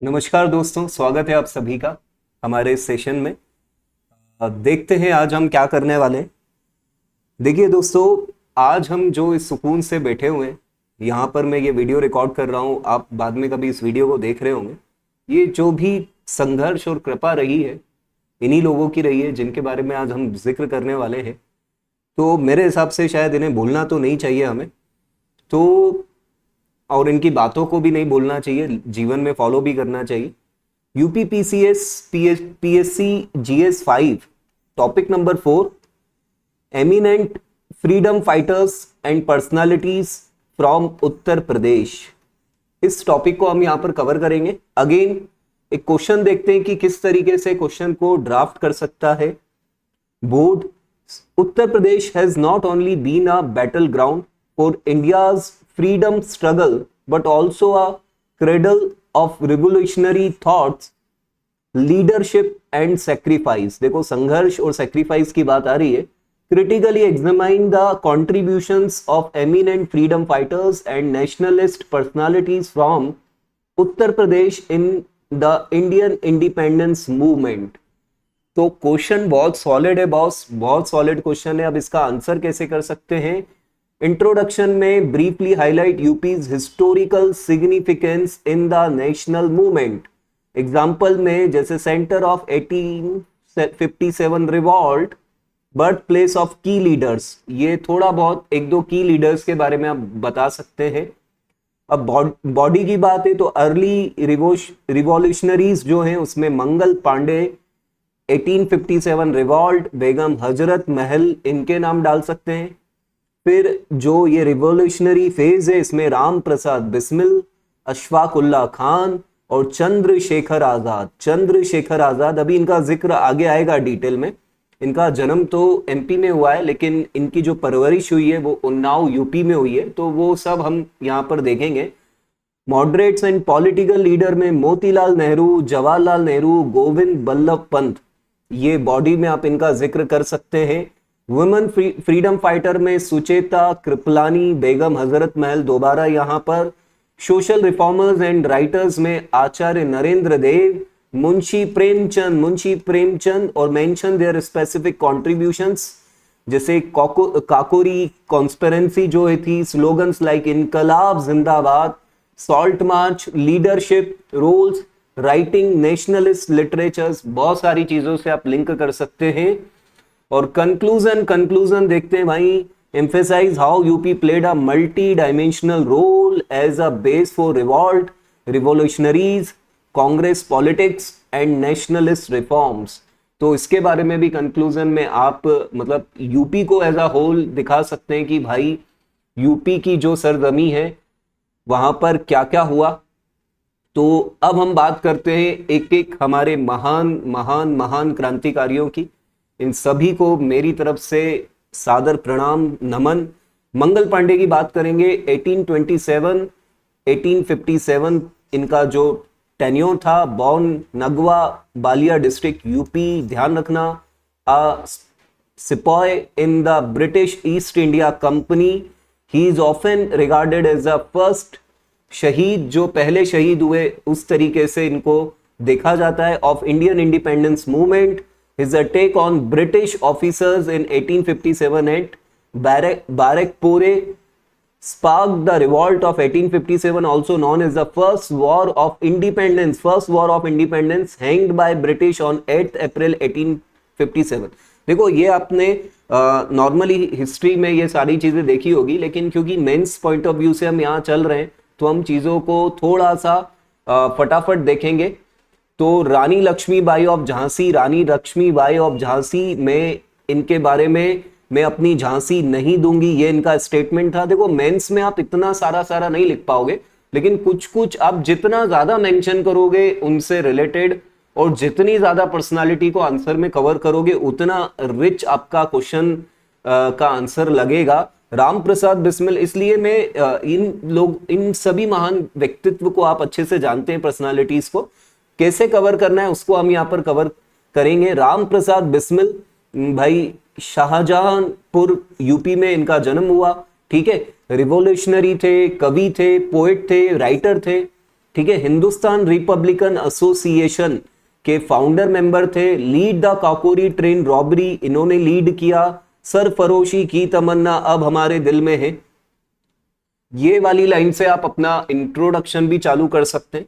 नमस्कार दोस्तों, स्वागत है आप सभी का हमारे इस सेशन में। देखते हैं आज हम क्या करने वाले हैं। देखिए दोस्तों, आज हम जो इस सुकून से बैठे हुए हैं, यहाँ पर मैं ये वीडियो रिकॉर्ड कर रहा हूँ, आप बाद में कभी इस वीडियो को देख रहे होंगे। ये जो भी संघर्ष और कृपा रही है, इन्हीं लोगों की रही है जिनके बारे में आज हम जिक्र करने वाले हैं। तो मेरे हिसाब से शायद इन्हें भूलना तो नहीं चाहिए हमें, तो और इनकी बातों को भी नहीं भूलना चाहिए, जीवन में फॉलो भी करना चाहिए। UP PCS PSC GS 5 topic number 4, eminent freedom fighters and personalities from Uttar Pradesh. इस टॉपिक को हम यहां पर कवर करेंगे। अगेन एक क्वेश्चन देखते हैं कि किस तरीके से क्वेश्चन को ड्राफ्ट कर सकता है board. Uttar Pradesh has not only been a battle ground for India's freedom struggle but also a cradle of revolutionary thoughts, leadership and sacrifice। देखो, संघर्ष और sacrifice की बात आ रही है। Critically examine the contributions of eminent freedom fighters and nationalist personalities from Uttar Pradesh in the Indian independence movement। तो question बहुत solid है बॉस, बहुत सॉलिड क्वेश्चन है। अब इसका आंसर कैसे कर सकते हैं? इंट्रोडक्शन में briefly highlight यूपीज historical significance in the national movement. Example में जैसे centre of 1857 revolt, birth place of की लीडर्स, ये थोड़ा बहुत एक दो की लीडर्स के बारे में आप बता सकते हैं। अब बॉडी की बात है तो अर्ली रिवॉल्यूशनरीज जो हैं उसमें मंगल पांडे, 1857 रिवॉल्ट, बेगम हजरत महल, इनके नाम डाल सकते हैं। फिर जो ये रिवॉल्यूशनरी फेज है इसमें राम प्रसाद बिस्मिल, अशफाक उल्लाह खान और चंद्रशेखर आजाद। चंद्रशेखर आजाद, अभी इनका जिक्र आगे आएगा डिटेल में। इनका जन्म तो एमपी में हुआ है लेकिन इनकी जो परवरिश हुई है वो उन्नाव यूपी में हुई है, तो वो सब हम यहाँ पर देखेंगे। मॉडरेट्स एंड पॉलिटिकल लीडर में मोतीलाल नेहरू, जवाहरलाल नेहरू, गोविंद बल्लभ पंत, ये बॉडी में आप इनका जिक्र कर सकते हैं। वुमेन फ्रीडम फाइटर में सुचेता कृपलानी, बेगम हजरत महल दोबारा यहाँ पर। सोशल रिफॉर्मर्स एंड राइटर्स में आचार्य नरेंद्र देव, मुंशी प्रेमचंद और मेंशन देयर स्पेसिफिक कॉन्ट्रीब्यूशंस, जैसे काकोरी कॉन्स्पिरेंसी जो थी, स्लोगन्स लाइक इनकलाब जिंदाबाद, salt march, leadership roles, writing, nationalist literatures, बहुत सारी चीजों से आप लिंक कर सकते हैं। और कंक्लूजन देखते हैं भाई। Emphasize how UP played a multi dimensional role as a base for revolt, revolutionaries, Congress politics and nationalist reforms. तो इसके बारे में भी कंक्लूजन में आप मतलब यूपी को एज अ होल दिखा सकते हैं कि भाई यूपी की जो सरजमी है वहां पर क्या क्या हुआ। तो अब हम बात करते हैं एक एक हमारे महान महान महान क्रांतिकारियों की। इन सभी को मेरी तरफ से सादर प्रणाम, नमन। मंगल पांडे की बात करेंगे। 1827 1857 इनका जो टेन्योर था। Born Nagwa, Ballia district, UP. ध्यान रखना, sepoy in the British East India Company. He is often regarded as the first शहीद, जो पहले शहीद हुए उस तरीके से इनको देखा जाता है, of Indian independence movement. His attack on British officers in 1857 at Barakpore sparked the revolt of 1857, also known as the First War of Independence. First War of Independence, hanged by British on 8th April 1857। देखो, ये आपने normally history में ये सारी चीजें देखी होगी, लेकिन क्योंकि मेंस पॉइंट ऑफ व्यू से हम यहाँ चल रहे हैं तो हम चीजों को थोड़ा सा फटाफट देखेंगे। तो रानी लक्ष्मीबाई ऑफ झांसी में इनके बारे में मैं अपनी झांसी नहीं दूंगी, ये इनका स्टेटमेंट था। देखो, मेंस में आप इतना सारा नहीं लिख पाओगे, लेकिन कुछ कुछ आप जितना ज्यादा मेंशन करोगे उनसे रिलेटेड और जितनी ज्यादा पर्सनालिटी को आंसर में कवर करोगे उतना रिच आपका क्वेश्चन का आंसर लगेगा। राम प्रसाद बिस्मिल, इसलिए मैं इन सभी महान व्यक्तित्व को आप अच्छे से जानते हैं, पर्सनालिटीज को कैसे कवर करना है उसको हम यहाँ पर कवर करेंगे। राम प्रसाद बिस्मिल भाई शाहजहांपुर यूपी में इनका जन्म हुआ, ठीक है। रिवॉल्यूशनरी थे, कवि थे, पोएट थे, राइटर थे। ठीक है, हिंदुस्तान रिपब्लिकन एसोसिएशन के फाउंडर मेंबर थे। Lead the Kakori train robbery, इन्होंने लीड किया। सरफरोशी की तमन्ना अब हमारे दिल में है। ये वाली लाइन से आप अपना इंट्रोडक्शन भी चालू कर सकते हैं।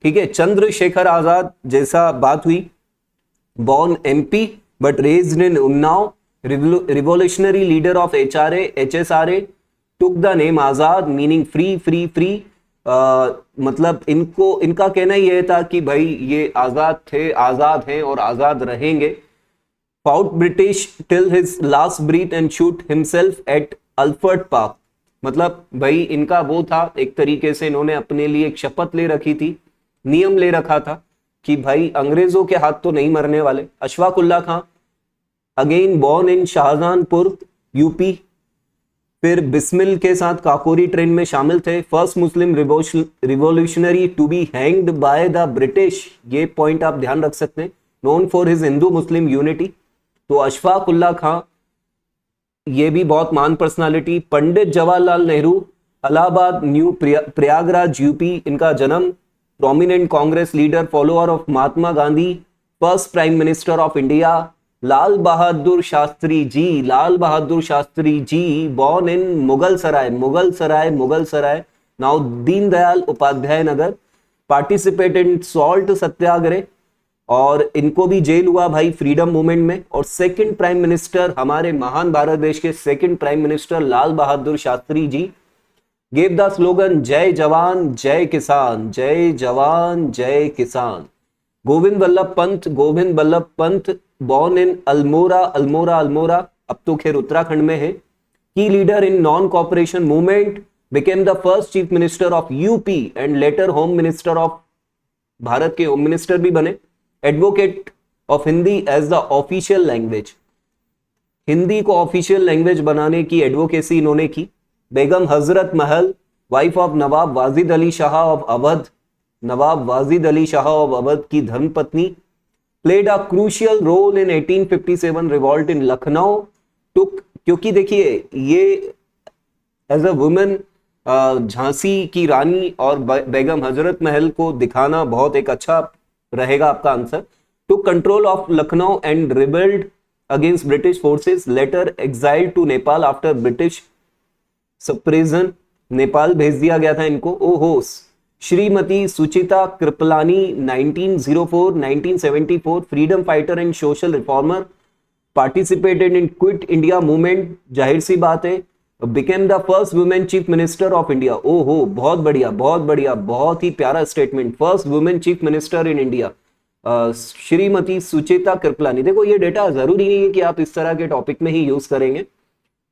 ठीक है, चंद्रशेखर आजाद जैसा बात हुई, born MP but raised in Unnao, revolutionary leader of HSRA, took the name Azad meaning free. मतलब इनका कहना ये था कि भाई ये आजाद थे, आजाद हैं और आजाद रहेंगे। fought British till his last breath and shoot himself at Alfred Park। मतलब भाई इनका वो था, एक तरीके से इन्होंने अपने लिए एक शपथ ले रखी थी, नियम ले रखा था कि भाई अंग्रेजों के हाथ तो नहीं मरने वाले। Ashfaq Ullah Khan again born in Shahjahanpur UP, फिर बिस्मिल के साथ काकोरी ट्रेन में शामिल थे। First Muslim revolutionary to be hanged by the British, ये पॉइंट आप ध्यान रख सकते हैं। Known for his Hindu Muslim unity, तो अशफाक उल्लाह खां ये भी बहुत महान personality. Pandit Jawaharlal Nehru, Allahabad new Prayagraj UP इनका जन्म। Prominent Congress leader, follower of Mahatma Gandhi, first prime minister of India. Lal Bahadur Shastri ji born in Mughal Sarai, now Deendayal Upadhyay Nagar. Participate in salt satyagraha, और इनको भी जेल हुआ भाई फ्रीडम मूवमेंट में। और सेकंड प्राइम मिनिस्टर, हमारे महान भारत देश के second prime minister Lal Bahadur Shastri ji gave the slogan जय जवान जय किसान, जय जवान जय किसान। गोविंद वल्लभ पंत born in अल्मोरा, अब तो खैर उत्तराखंड में है। की leader in non cooperation movement, became the first chief minister of UP and later home minister of, Bharat के होम मिनिस्टर भी बने। Advocate of Hindi as the official language, Hindi को ऑफिशियल लैंग्वेज बनाने की एडवोकेसी इन्होंने की। Begum Hazrat Mahal, wife of Nawab Wajid Ali Shah of Awadh, की धर्मपत्नी। Played a crucial role in 1857 revolt in Lucknow. क्योंकि देखिए ये एज अ वुमेन झांसी की रानी और बेगम हजरत महल को दिखाना बहुत एक अच्छा रहेगा आपका answer. To control of Lucknow and rebelled against British forces, later exiled to Nepal after British suppression, Nepal भेज दिया गया था इनको। ओहो, Shrimati Sucheta Kripalani 1904-1974, freedom fighter and social reformer, participated in quit India movement, जाहिर सी बात है। Became the first women chief minister of India. ओहो, बहुत बढ़िया, बहुत ही प्यारा statement. First women chief minister in India Shrimati Sucheta Kripalani. देखो ये डेटा जरूरी नहीं है कि आप इस तरह के टॉपिक में ही यूज करेंगे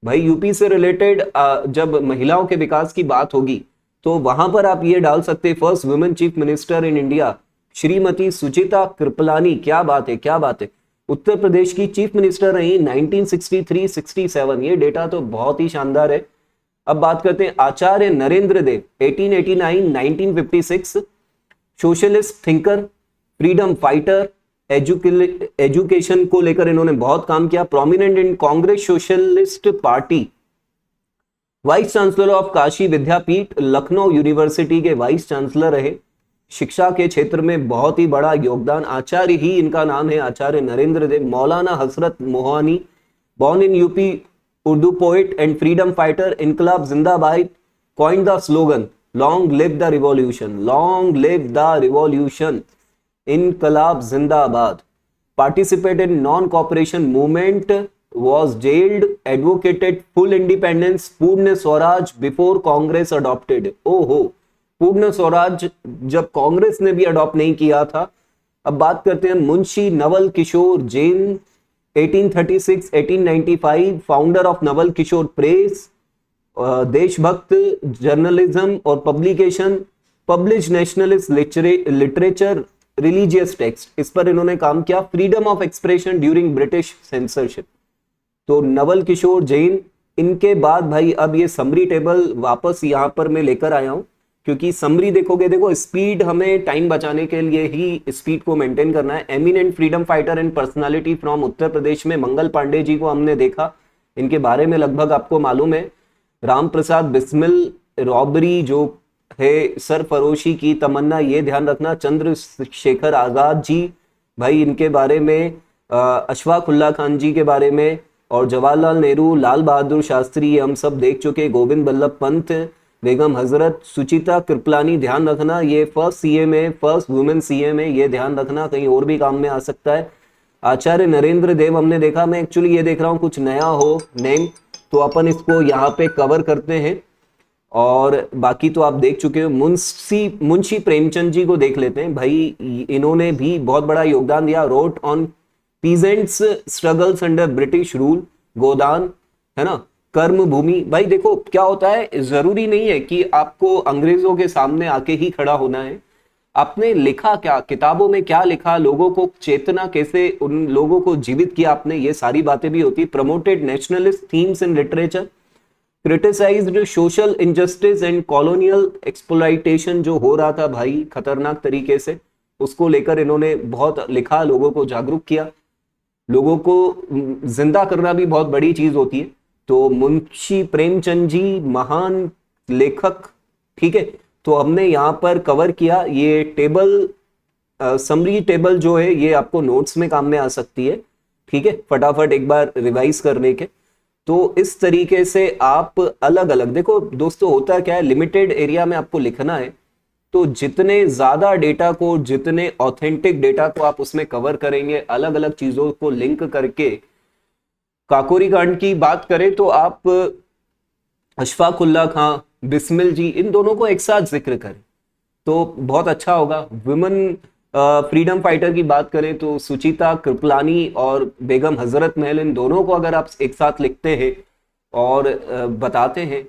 भाई। यूपी से रिलेटेड जब महिलाओं के विकास की बात होगी तो वहां पर आप ये डाल सकते हैं, first women chief minister in India Shrimati Sucheta Kripalani. क्या बात है। उत्तर प्रदेश की चीफ मिनिस्टर रही 1963-67, ये डेटा तो बहुत ही शानदार है। अब बात करते हैं Acharya Narendra Dev 1889-1956, socialist thinker, freedom fighter, education को लेकर इन्होंने बहुत काम किया। Prominent in Congress socialist party, vice chancellor of Kashi Vidyapith, Lucknow university के वाइस चांसलर रहे। शिक्षा के क्षेत्र में बहुत ही बड़ा योगदान, आचार्य ही इनका नाम है, आचार्य नरेंद्र देव। मौलाना हसरत Mohani, born in UP, Urdu poet and freedom fighter, इनकलाब जिंदाबाद, coined the slogan long live the revolution, इनकलाब जिंदाबाद। Participated in non cooperation movement, was jailed, advocated full independence, पूर्ण स्वराज before कांग्रेस adopted। ओहो, पूर्ण स्वराज जब कांग्रेस ने भी अडॉप्ट नहीं किया था। अब बात करते हैं Munshi Naval Kishore Jain 1836-1895, founder of Naval Kishore press, देशभक्त जर्नलिज्म और publication, publish nationalist literature, religious text, इस पर इन्होंने काम किया। Freedom of expression during British censorship. तो नवल किशोर जैन, इनके बाद भाई अब ये समरी टेबल वापस यहां पर मैं लेकर आया हूं, क्योंकि समरी देखोगे, देखो स्पीड, हमें टाइम बचाने के लिए ही स्पीड को मेंटेन करना है। Eminent freedom fighter and personality from Uttar Pradesh में मंगल पांडे जी को हमने देखा, इनके बारे में लगभग आपको मालूम है। राम प्रसाद बिस्मिल, रॉबरी जो है सरफरोशी की तमन्ना, ये ध्यान रखना। चंद्रशेखर आजाद जी, भाई इनके बारे में, अशफाक उल्ला खान जी के बारे में, और जवाहरलाल नेहरू, लाल बहादुर शास्त्री, ये हम सब देख चुके। गोविंद बल्लभ पंत, बेगम हजरत, सुचिता कृपलानी, ध्यान रखना ये फर्स्ट सीएम है, फर्स्ट वुमेन सीएम है, ये ध्यान रखना, कहीं और भी काम में आ सकता है। आचार्य नरेंद्र देव हमने देखा। मैं एक्चुअली ये देख रहा हूँ कुछ नया हो नेम, तो अपन इसको यहाँ पे कवर करते हैं। और बाकी तो आप देख चुके हो। मुंशी प्रेमचंद जी को देख लेते हैं। भाई इन्होंने भी बहुत बड़ा योगदान दिया। Wrote on peasants struggles under British rule, Godan, है ना, कर्म भूमि। भाई देखो क्या होता है, जरूरी नहीं है कि आपको अंग्रेजों के सामने आके ही खड़ा होना है। आपने लिखा क्या, किताबों में क्या लिखा, लोगों को चेतना कैसे, उन लोगों को जीवित किया आपने, ये सारी बातें भी होती। Promoted nationalist themes in literature, criticised social injustice and colonial exploitation, जो हो रहा था भाई खतरनाक तरीके से, उसको लेकर इन्होंने बहुत लिखा, लोगों को जागरूक किया। लोगों को जिंदा करना भी बहुत बड़ी चीज होती है। तो मुंशी प्रेमचंद जी महान लेखक, ठीक है। तो हमने यहाँ पर कवर किया। ये टेबल, समरी टेबल जो है, ये आपको नोट्स में काम में आ सकती है, ठीक है, फटाफट एक बार रिवाइज करने के। तो इस तरीके से आप अलग अलग, देखो दोस्तों होता क्या है, लिमिटेड एरिया में आपको लिखना है, तो जितने ज्यादा डेटा को, जितने ऑथेंटिक डेटा को आप उसमें कवर करेंगे, अलग अलग चीजों को लिंक करके। काकोरी कांड की बात करें तो आप अशफाक उल्ला खां, बिस्मिल जी, इन दोनों को एक साथ जिक्र करें तो बहुत अच्छा होगा। वुमेन फ्रीडम फाइटर की बात करें तो सुचिता कृपलानी और बेगम हजरत महल, इन दोनों को अगर आप एक साथ लिखते हैं और बताते हैं।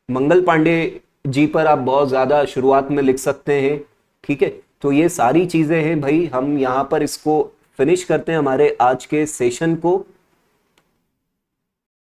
मंगल पांडे जी पर आप बहुत ज्यादा शुरुआत में लिख सकते हैं, ठीक है। तो ये सारी चीजें हैं भाई, हम यहाँ पर इसको फिनिश करते हैं हमारे आज के सेशन को।